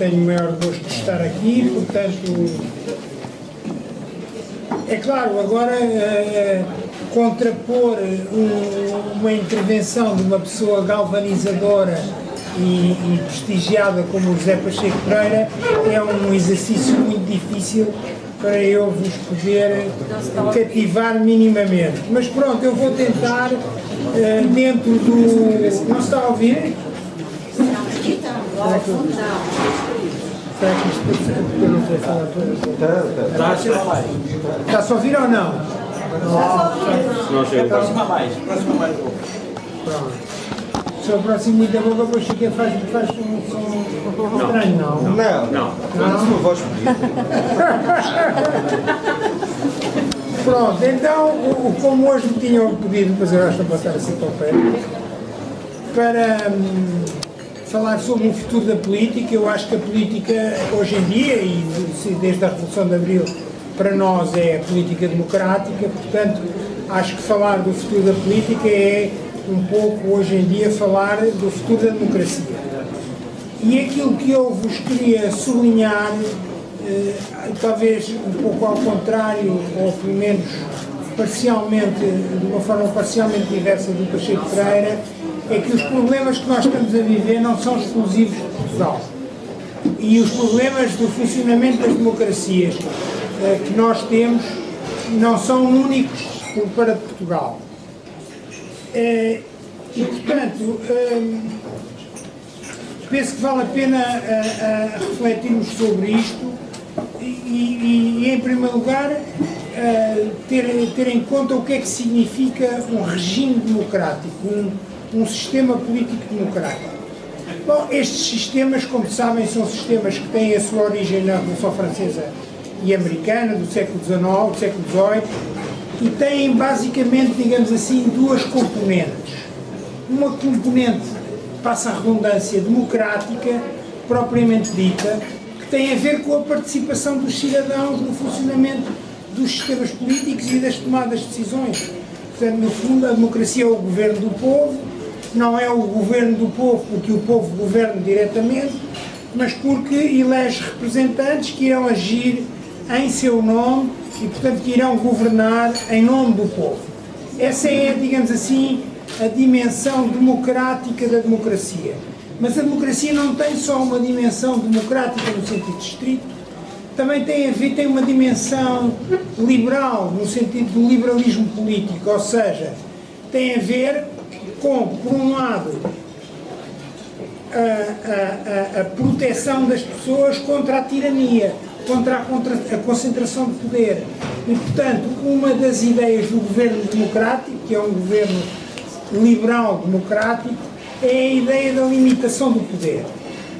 tenho o maior gosto de estar aqui, portanto, é claro, agora contrapor uma intervenção de uma pessoa galvanizadora e prestigiada como o José Pacheco Pereira é um exercício muito difícil para eu vos poder cativar minimamente. Mas pronto, eu vou tentar dentro do... Não se está a ouvir? Será que isto eu não sei falar todas? Está-se a ouvir ou não? Não chega. Próxima mais. Pronto. Se eu aproximo muito da boca, depois fica faz um som estranho, não? Não. Uma voz bonita. Pronto, então, como hoje me tinham pedido, mas eu acho que vou passar assim para o pé, para falar sobre o futuro da política, eu acho que a política hoje em dia, e desde a Revolução de Abril, para nós é a política democrática, portanto, acho que falar do futuro da política é um pouco, hoje em dia, falar do futuro da democracia. E aquilo que eu vos queria sublinhar, talvez um pouco ao contrário, ou pelo menos parcialmente, de uma forma parcialmente diversa do Pacheco Pereira, é que os problemas que nós estamos a viver não são exclusivos de Portugal. E os problemas do funcionamento das democracias que nós temos não são únicos para Portugal. E, portanto, penso que vale a pena refletirmos sobre isto e em primeiro lugar, ter em conta o que é que significa um regime democrático, um sistema político democrático. Bom, estes sistemas, como sabem, são sistemas que têm a sua origem na Revolução Francesa e Americana, do século XIX, do século XVIII, e têm basicamente, digamos assim, duas componentes. Uma componente, passa a redundância, democrática, propriamente dita, que tem a ver com a participação dos cidadãos no funcionamento dos sistemas políticos e das tomadas de decisões. Portanto, no fundo, a democracia é o governo do povo, não é o governo do povo porque o povo governa diretamente, mas porque elege representantes que irão agir em seu nome e, portanto, que irão governar em nome do povo. Essa é, digamos assim, a dimensão democrática da democracia. Mas a democracia não tem só uma dimensão democrática no sentido estrito, também tem uma dimensão liberal, no sentido do liberalismo político, ou seja, tem a ver com, por um lado, a proteção das pessoas contra a tirania, contra a concentração de poder. E, portanto, uma das ideias do governo democrático, que é um governo liberal democrático, é a ideia da limitação do poder.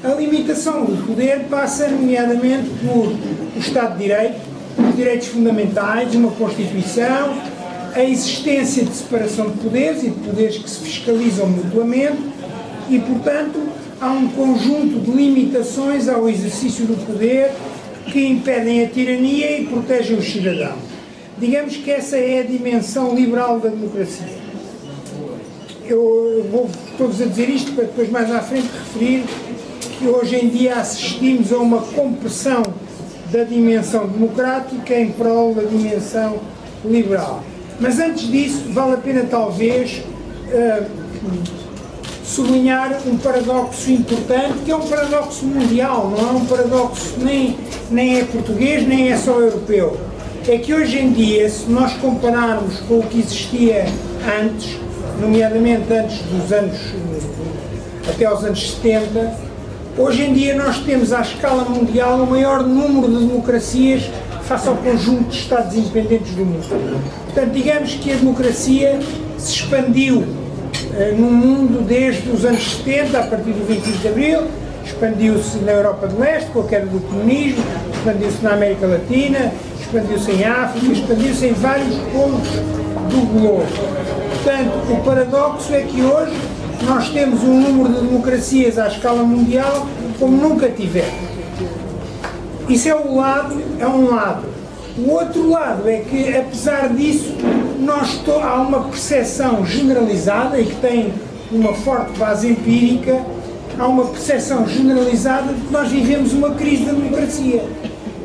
A limitação do poder passa, nomeadamente, por o Estado de Direito, os direitos fundamentais, uma Constituição, a existência de separação de poderes e de poderes que se fiscalizam mutuamente e, portanto, há um conjunto de limitações ao exercício do poder que impedem a tirania e protegem os cidadãos. Digamos que essa é a dimensão liberal da democracia. Eu estou-vos a dizer isto para depois mais à frente referir que hoje em dia assistimos a uma compressão da dimensão democrática em prol da dimensão liberal. Mas antes disso, vale a pena talvez sublinhar um paradoxo importante, que é um paradoxo mundial, não é um paradoxo nem é português, nem é só europeu. É que hoje em dia, se nós compararmos com o que existia antes, nomeadamente antes dos anos, até aos anos 70, hoje em dia nós temos à escala mundial o maior número de democracias face ao conjunto de Estados independentes do mundo. Portanto, digamos que a democracia se expandiu no mundo desde os anos 70, a partir do 25 de Abril, expandiu-se na Europa de Leste, com a queda do comunismo, expandiu-se na América Latina, expandiu-se em África, expandiu-se em vários pontos do globo. Portanto, o paradoxo é que hoje nós temos um número de democracias à escala mundial como nunca tivemos. Isso é um lado. O outro lado é que, apesar disso, há uma percepção generalizada e que tem uma forte base empírica, há uma percepção generalizada de que nós vivemos uma crise da democracia.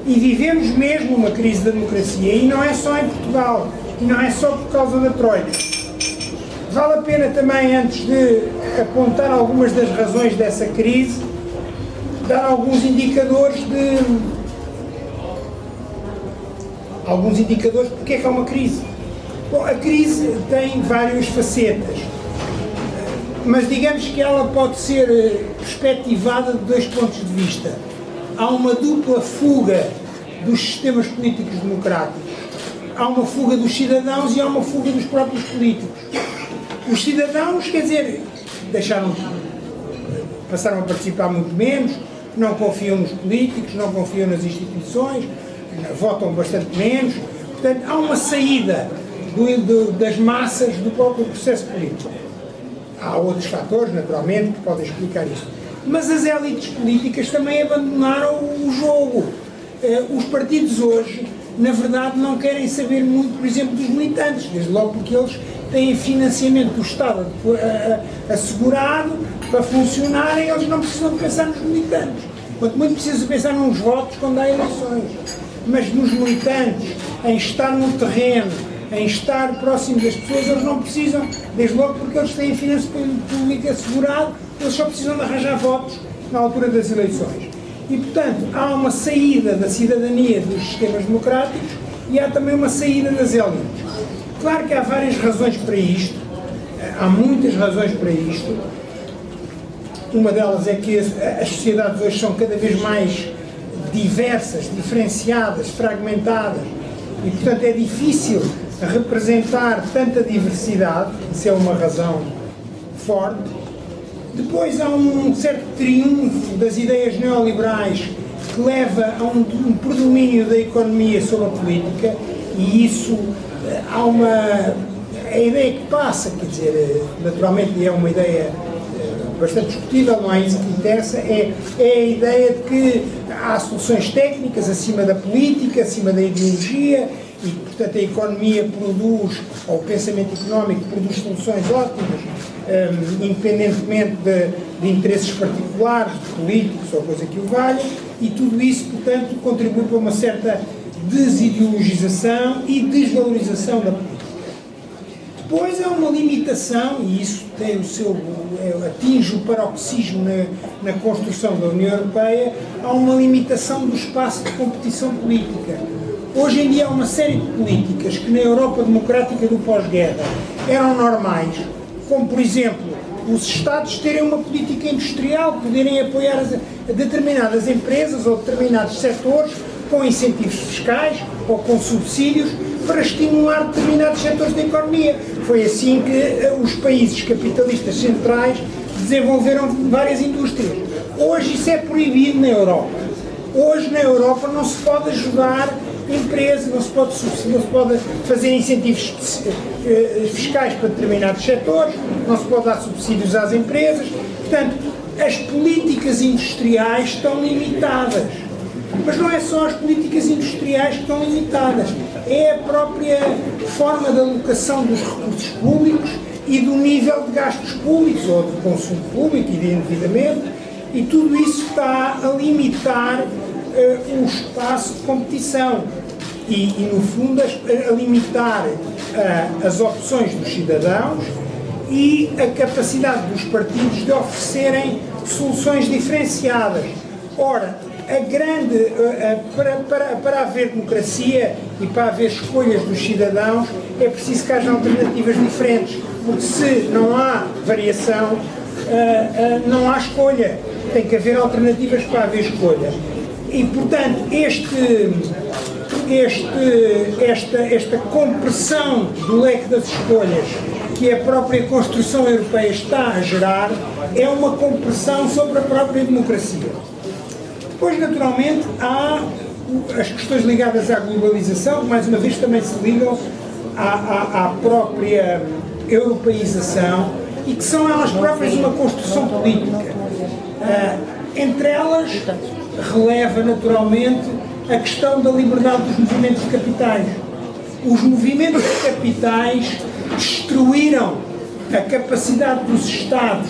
E vivemos mesmo uma crise da democracia, e não é só em Portugal, e não é só por causa da Troika. Vale a pena também, antes de apontar algumas das razões dessa crise, dar alguns indicadores de porque é que há uma crise. Bom, a crise tem várias facetas, mas digamos que ela pode ser perspectivada de dois pontos de vista. Há uma dupla fuga dos sistemas políticos democráticos. Há uma fuga dos cidadãos e há uma fuga dos próprios políticos. Os cidadãos, quer dizer, passaram a participar muito menos, não confiam nos políticos, não confiam nas instituições, votam bastante menos. Portanto, há uma saída das massas do próprio processo político. Há outros fatores, naturalmente, que podem explicar isso. Mas as élites políticas também abandonaram o jogo. Os partidos hoje, na verdade, não querem saber muito, por exemplo, dos militantes, desde logo porque eles têm financiamento do Estado assegurado para funcionarem, eles não precisam de pensar nos militantes. Quanto muito precisam pensar nos votos quando há eleições. Mas nos militantes, em estar no terreno, em estar próximo das pessoas, eles não precisam, desde logo porque eles têm financiamento público assegurado, eles só precisam de arranjar votos na altura das eleições. E, portanto, há uma saída da cidadania dos sistemas democráticos e há também uma saída das élites. Claro que há várias razões para isto, há muitas razões para isto. Uma delas é que as sociedades hoje são cada vez mais diversas, diferenciadas, fragmentadas e, portanto, é difícil representar tanta diversidade, isso é uma razão forte. Depois há um certo triunfo das ideias neoliberais que leva a um predomínio da economia sobre a política e isso há a ideia que passa, quer dizer, naturalmente é uma ideia bastante discutível, não é isso que interessa, é a ideia de que há soluções técnicas acima da política, acima da ideologia e, portanto, a economia produz, ou o pensamento económico produz soluções ótimas, independentemente de interesses particulares, de políticos ou coisa que o valha, e tudo isso, portanto, contribui para uma certa desideologização e desvalorização da política. Depois há uma limitação, e isso tem atinge o paroxismo na construção da União Europeia, há uma limitação do espaço de competição política. Hoje em dia há uma série de políticas que na Europa democrática do pós-guerra eram normais, como por exemplo os Estados terem uma política industrial, poderem apoiar determinadas empresas ou determinados setores com incentivos fiscais ou com subsídios para estimular determinados setores da economia. Foi assim que os países capitalistas centrais desenvolveram várias indústrias. Hoje isso é proibido na Europa. Hoje na Europa não se pode ajudar empresas, não se pode fazer incentivos fiscais para determinados setores, não se pode dar subsídios às empresas. Portanto, as políticas industriais estão limitadas. Mas não é só as políticas industriais que estão limitadas, é a própria forma de alocação dos recursos públicos e do nível de gastos públicos ou de consumo público e de endividamento, e tudo isso está a limitar o espaço de competição e no fundo, a limitar as opções dos cidadãos e a capacidade dos partidos de oferecerem soluções diferenciadas. Ora, para haver democracia e para haver escolhas dos cidadãos é preciso que haja alternativas diferentes, porque se não há variação, não há escolha, tem que haver alternativas para haver escolha. E, portanto, esta compressão do leque das escolhas que a própria construção europeia está a gerar é uma compressão sobre a própria democracia. Depois, naturalmente, há as questões ligadas à globalização, que mais uma vez também se ligam à própria europeização e que são elas próprias uma construção política. Entre elas, releva naturalmente a questão da liberdade dos movimentos de capitais. Os movimentos de capitais destruíram a capacidade dos Estados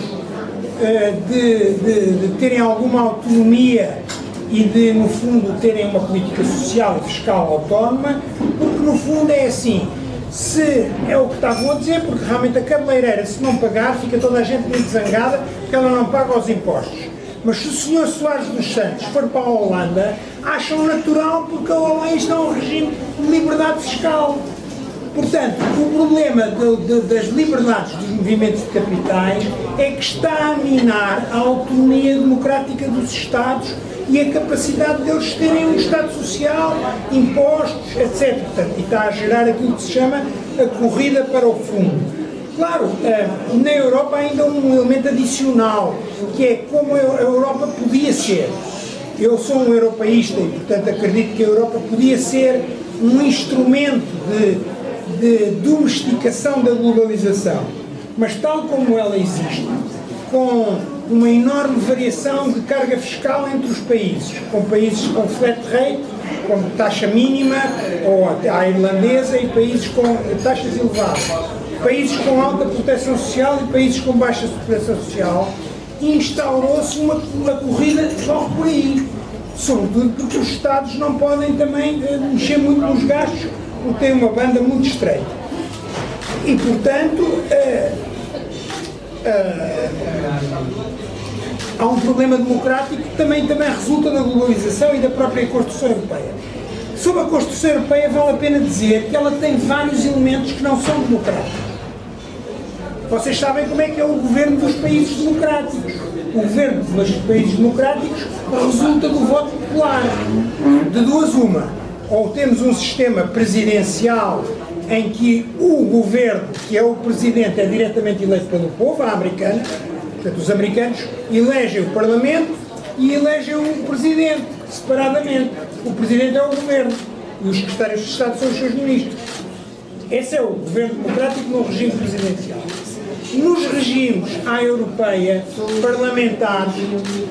de terem alguma autonomia e de, no fundo, terem uma política social e fiscal autónoma, porque, no fundo, é assim, se é o que estavam a dizer, porque realmente a cabeleireira, se não pagar, fica toda a gente muito zangada, porque ela não paga os impostos. Mas se o Sr. Soares dos Santos for para a Holanda, acham natural, porque a Holanda está um regime de liberdade fiscal. Portanto, o problema das liberdades dos movimentos de capitais é que está a minar a autonomia democrática dos Estados e a capacidade deles terem um Estado social, impostos, etc. Portanto, e está a gerar aquilo que se chama a corrida para o fundo. Claro, na Europa há ainda um elemento adicional, que é como a Europa podia ser. Eu sou um europeísta e, portanto, acredito que a Europa podia ser um instrumento de domesticação da globalização, mas tal como ela existe, com uma enorme variação de carga fiscal entre os países, com países com flat rate, com taxa mínima, ou a irlandesa, e países com taxas elevadas, países com alta proteção social e países com baixa proteção social, instaurou-se uma corrida logo por aí, sobretudo porque os Estados não podem também mexer muito nos gastos, porque têm uma banda muito estreita. E, portanto, há um problema democrático que também resulta da globalização e da própria Constituição Europeia. Sobre a Constituição Europeia vale a pena dizer que ela tem vários elementos que não são democráticos. Vocês sabem como é que é o governo dos países democráticos. O governo dos países democráticos resulta do voto popular. De duas uma. Ou temos um sistema presidencial em que o governo, que é o presidente, é diretamente eleito pelo povo, a americana. Portanto, os americanos elegem o parlamento e elegem o presidente, separadamente. O presidente é o governo e os secretários de Estado são os seus ministros. Esse é o governo democrático no regime presidencial. Nos regimes à europeia, parlamentares,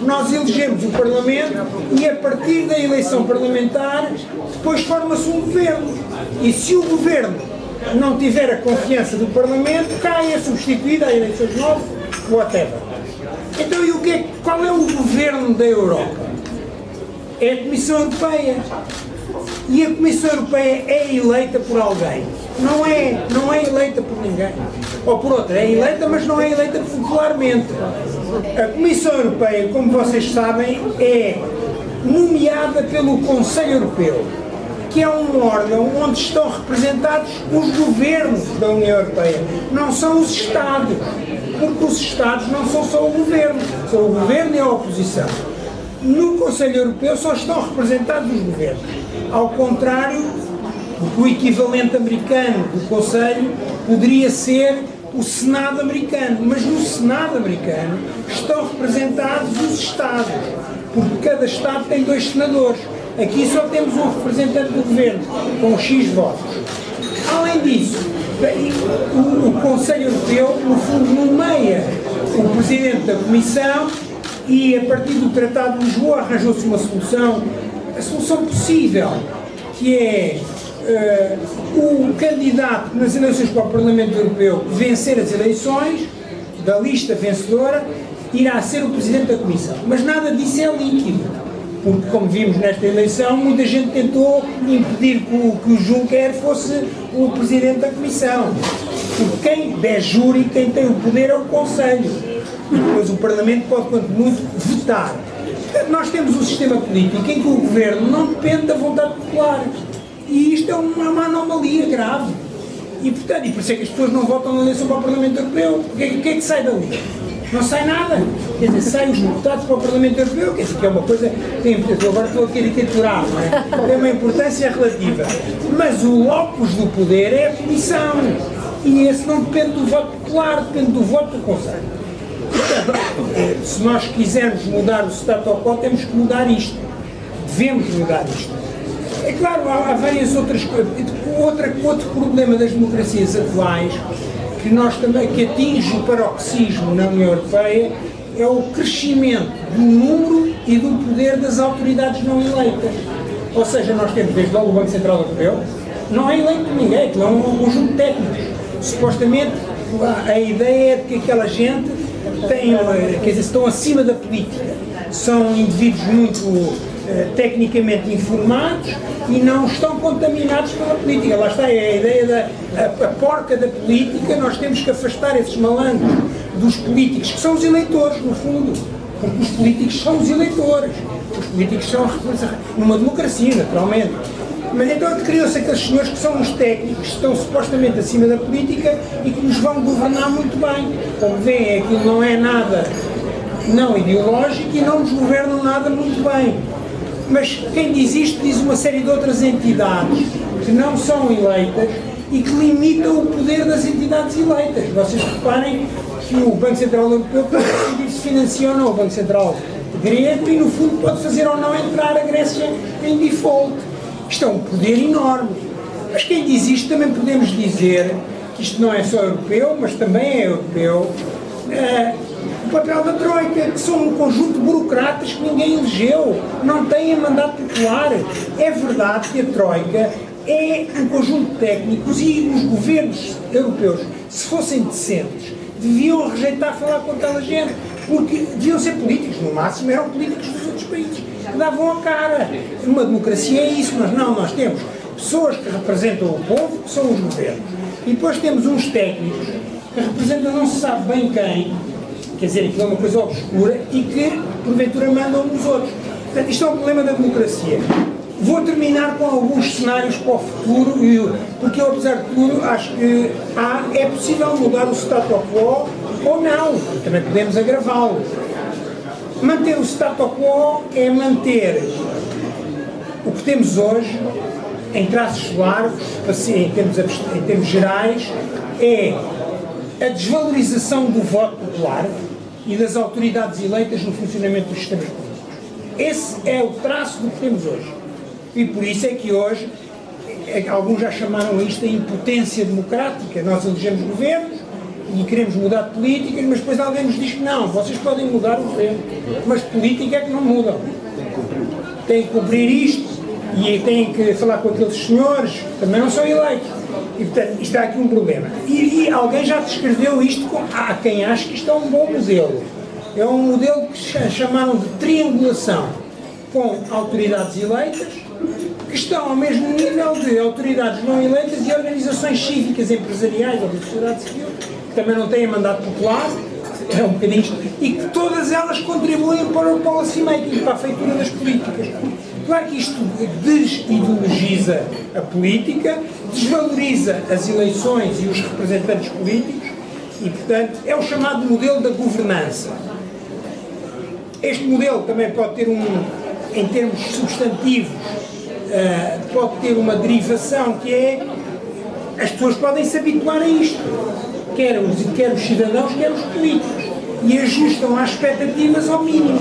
nós elegemos o Parlamento e a partir da eleição parlamentar depois forma-se um governo. E se o governo não tiver a confiança do Parlamento, cai, é substituído a eleições novas, whatever. Então, qual é o governo da Europa? É a Comissão Europeia. E a Comissão Europeia é eleita por alguém. Não é eleita por ninguém. Ou por outra, é eleita, mas não é eleita popularmente. A Comissão Europeia, como vocês sabem, é nomeada pelo Conselho Europeu, que é um órgão onde estão representados os governos da União Europeia. Não são os Estados, porque os Estados não são só o governo, são o governo e a oposição. No Conselho Europeu só estão representados os governos. Ao contrário, o equivalente americano do Conselho poderia ser o Senado americano, mas no Senado americano estão representados os Estados, porque cada Estado tem 2 senadores. Aqui só temos um representante do governo, com X votos. Além disso, o Conselho Europeu, no fundo, nomeia o Presidente da Comissão e, a partir do Tratado de Lisboa, arranjou-se uma solução, a solução possível, que é o candidato nas eleições para o Parlamento Europeu vencer as eleições, da lista vencedora, irá ser o Presidente da Comissão. Mas nada disso é líquido, porque, como vimos nesta eleição, muita gente tentou impedir que o Juncker fosse o Presidente da Comissão. Porque quem der júri, quem tem o poder é o Conselho. E depois o Parlamento pode, quanto muito, votar. Portanto, nós temos um sistema político em que o Governo não depende da vontade popular. E isto é uma anomalia grave. E, portanto, por isso é que as pessoas não votam na eleição para o Parlamento Europeu. O que é que sai dali? Não sai nada. Quer dizer, saem os deputados para o Parlamento Europeu, quer dizer, que é uma coisa que tem importância. Agora estou a caricaturar, não é? Tem uma importância relativa. Mas o locus do poder é a Comissão. E esse não depende do voto popular, depende do voto do Conselho. Portanto, se nós quisermos mudar o status quo, temos que mudar isto. Devemos mudar isto. É claro, há várias outras coisas. Outro problema das democracias atuais, que atinge o paroxismo na União Europeia, é o crescimento do número e do poder das autoridades não eleitas. Ou seja, nós temos desde logo o Banco Central Europeu, não é eleito por ninguém, aquilo é um conjunto de técnicos. Supostamente, a ideia é de que aquela gente quer dizer, estão acima da política. São indivíduos muito tecnicamente informados e não estão contaminados pela política. Lá está, é a ideia da porca da política. Nós temos que afastar esses malandros dos políticos, que são os eleitores, no fundo, porque os políticos são os eleitores. Os políticos são numa democracia, naturalmente. Mas então criam-se aqueles senhores que são os técnicos, que estão supostamente acima da política e que nos vão governar muito bem. Como veem, aquilo não é nada não ideológico e não nos governam nada muito bem. Mas quem diz isto diz uma série de outras entidades que não são eleitas e que limitam o poder das entidades eleitas. Vocês reparem que o Banco Central Europeu pode decidir se financia ou não o Banco Central grego e, no fundo, pode fazer ou não entrar a Grécia em default. Isto é um poder enorme. Mas quem diz isto também podemos dizer que isto não é só europeu, mas também é europeu. O papel da Troika, que são um conjunto de burocratas que ninguém elegeu, não têm mandato popular. É verdade que a Troika é um conjunto de técnicos e os governos europeus, se fossem decentes, deviam rejeitar falar com aquela gente, porque deviam ser políticos, no máximo eram políticos dos outros países, que davam a cara. Uma democracia é isso, mas não, nós temos pessoas que representam o povo, que são os governos, e depois temos uns técnicos que representam não se sabe bem quem, quer dizer, aquilo é uma coisa obscura e que, porventura, mandam nos outros. Portanto, isto é um problema da democracia. Vou terminar com alguns cenários para o futuro, porque eu, apesar de tudo, acho que é possível mudar o status quo ou não, também podemos agravá-lo. Manter o status quo é manter o que temos hoje, em traços largos, assim, em termos gerais, é a desvalorização do voto popular e das autoridades eleitas no funcionamento dos sistemas políticos. Esse é o traço do que temos hoje. E por isso é que hoje, alguns já chamaram isto a impotência democrática. Nós elegemos governos e queremos mudar de políticas, mas depois alguém nos diz que não, vocês podem mudar o governo, mas política é que não mudam. Têm que cumprir isto e têm que falar com aqueles senhores que também não são eleitos. E, portanto, isto há aqui um problema. E alguém já descreveu isto com... Há quem acha que isto é um bom modelo. É um modelo que chamaram de triangulação com autoridades eleitas, que estão ao mesmo nível de autoridades não eleitas e organizações cívicas, empresariais ou da sociedade civil, que também não têm mandato popular, é um bocadinho isto, e que todas elas contribuem para o policy making, para a feitura das políticas. Claro que isto desideologiza a política, desvaloriza as eleições e os representantes políticos e, portanto, é o chamado modelo da governança. Este modelo também pode ter em termos substantivos, pode ter uma derivação que é, as pessoas podem se habituar a isto, quer os cidadãos, quer os políticos, e ajustam as expectativas ao mínimo.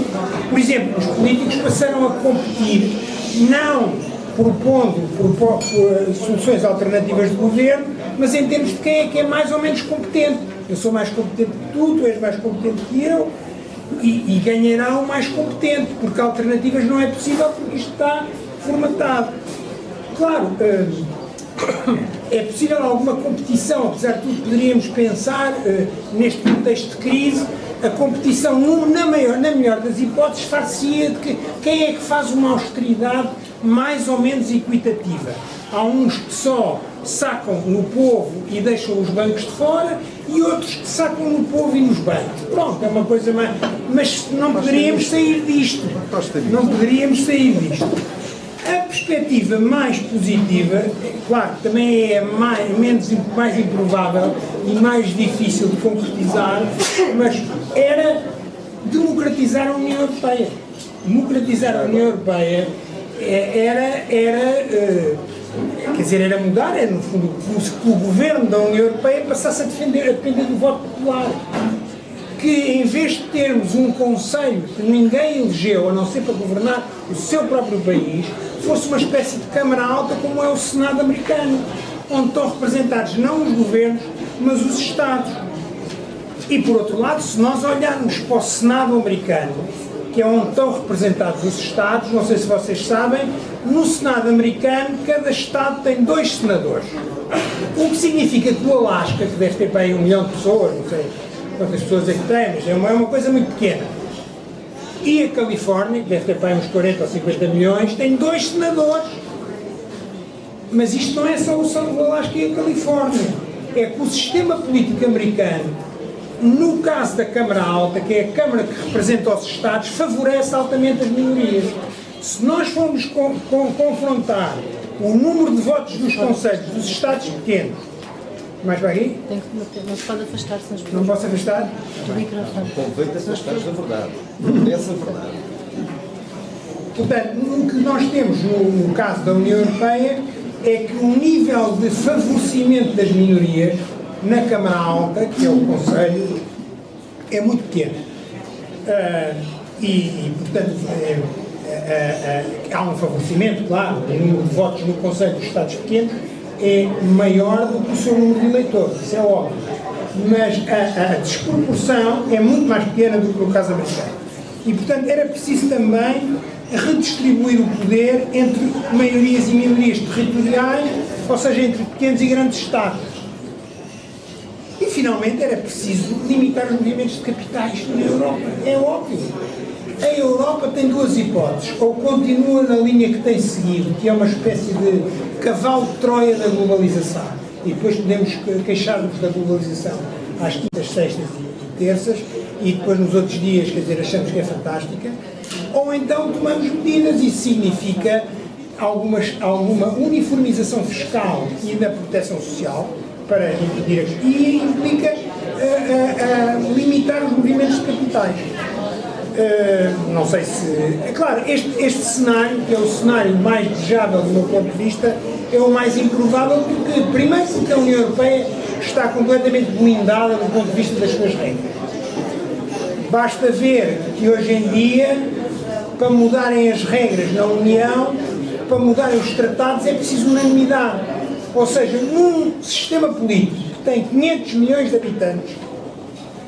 Por exemplo, os políticos passaram a competir, não propondo soluções alternativas de governo, mas em termos de quem é que é mais ou menos competente. Eu sou mais competente que tu és mais competente que eu, e ganhará o mais competente, porque alternativas não é possível, porque isto está formatado. Claro, é possível alguma competição, apesar de tudo poderíamos pensar, neste contexto de crise, a competição, na melhor das hipóteses, far-se-ia de que quem é que faz uma austeridade mais ou menos equitativa. Há uns que só sacam no povo e deixam os bancos de fora, e outros que sacam no povo e nos bancos. Pronto, é uma coisa mais... Mas não poderíamos sair disto. Não poderíamos sair disto. A perspectiva mais positiva, claro, também é mais improvável e mais difícil de concretizar, mas era democratizar a União Europeia. Democratizar a União Europeia era mudar, no fundo, que o governo da União Europeia passasse a depender do voto popular. Que em vez de termos um conselho que ninguém elegeu, a não ser para governar o seu próprio país, fosse uma espécie de Câmara Alta como é o Senado americano, onde estão representados não os governos, mas os Estados. E por outro lado, se nós olharmos para o Senado americano, que é onde estão representados os Estados, não sei se vocês sabem, no Senado americano cada Estado tem 2 senadores. O que significa que o Alasca, que deve ter para aí 1 milhão de pessoas, não sei, quantas pessoas é que tem, mas é uma coisa muito pequena. E a Califórnia, que deve ter para aí uns 40 ou 50 milhões, tem 2 senadores. Mas isto não é só o Alasca e a Califórnia. É que o sistema político americano, no caso da Câmara Alta, que é a Câmara que representa os Estados, favorece altamente as minorias. Se nós formos confrontar o número de votos dos conselhos dos Estados pequenos, mais para aí? Não se pode afastar-se nas Não posso afastar? Convém-te afastar-te da verdade. Essa é a verdade. Portanto, o que nós temos no caso da União Europeia é que o nível de favorecimento das minorias na Câmara Alta, que é o Conselho, é muito pequeno. Portanto, há um favorecimento, claro, o número de votos no Conselho dos Estados pequenos é maior do que o seu número de eleitores, isso é óbvio. Mas a desproporção é muito mais pequena do que no caso americano. E, portanto, era preciso também redistribuir o poder entre maiorias e minorias territoriais, ou seja, entre pequenos e grandes Estados. E, finalmente, era preciso limitar os movimentos de capitais na Europa. É óbvio. A Europa tem 2 hipóteses. Ou continua na linha que tem seguido, que é uma espécie de cavalo de Troia da globalização, e depois podemos queixar-nos da globalização às quintas, sextas e terças, e depois nos outros dias, quer dizer, achamos que é fantástica, ou então tomamos medidas. Isso significa alguma uniformização fiscal e da proteção social para impedir, e implica limitar os movimentos de capitais. Não sei se... É claro, este cenário, que é o cenário mais desejável do meu ponto de vista, é o mais improvável, porque, primeiro, porque a União Europeia está completamente blindada do ponto de vista das suas regras. Basta ver que hoje em dia, para mudarem as regras na União, para mudarem os tratados, é preciso unanimidade. Ou seja, num sistema político que tem 500 milhões de habitantes,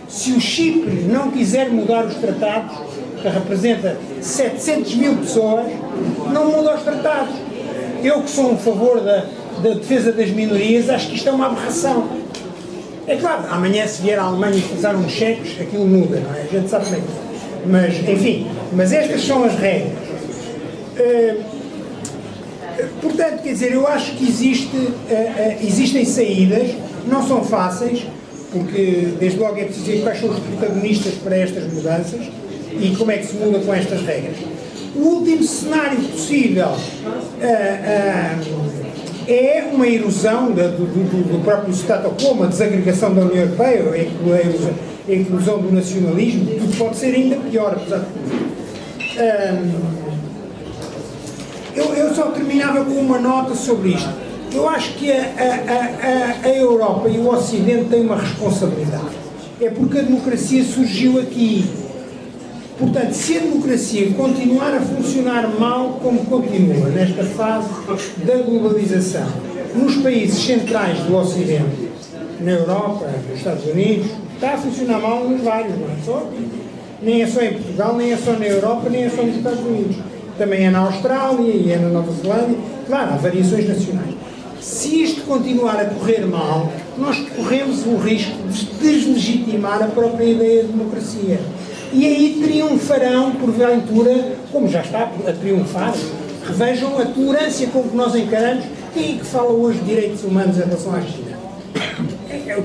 se o Chipre não quiser mudar os tratados, que representa 700 mil pessoas, não muda os tratados. Eu, que sou a favor da defesa das minorias, acho que isto é uma aberração. É claro, amanhã, se vier a Alemanha e usar uns cheques, aquilo muda, não é? A gente sabe bem. Mas, enfim, mas estas são as regras. Portanto, quer dizer, eu acho que existem saídas, não são fáceis, porque desde logo é preciso ver quais são os protagonistas para estas mudanças e como é que se muda com estas regras. O último cenário possível é uma erosão do próprio status quo, uma desagregação da União Europeia, a inclusão do nacionalismo, tudo pode ser ainda pior, apesar de tudo. Eu só terminava com uma nota sobre isto. Eu acho que a Europa e o Ocidente têm uma responsabilidade. É porque a democracia surgiu aqui. Portanto, se a democracia continuar a funcionar mal como continua nesta fase da globalização, nos países centrais do Ocidente, na Europa, nos Estados Unidos, está a funcionar mal nos vários, não é só aqui. Nem é só em Portugal, nem é só na Europa, nem é só nos Estados Unidos. Também é na Austrália e é na Nova Zelândia. Claro, há variações nacionais. Se isto continuar a correr mal, nós corremos o risco de deslegitimar a própria ideia de democracia. E aí triunfarão, porventura, como já está a triunfar, revejam a tolerância com que nós encaramos. Quem é que fala hoje de direitos humanos em relação à China?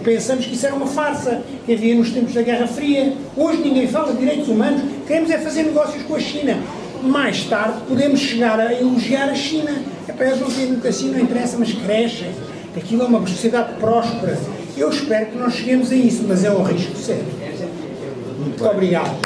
Pensamos que isso era uma farsa que havia nos tempos da Guerra Fria. Hoje ninguém fala de direitos humanos, queremos é fazer negócios com a China. Mais tarde podemos chegar a elogiar a China. Eles não têm democracia, não interessa, mas crescem. Aquilo é uma sociedade próspera. Eu espero que nós cheguemos a isso, mas é um risco sério. Muito obrigado.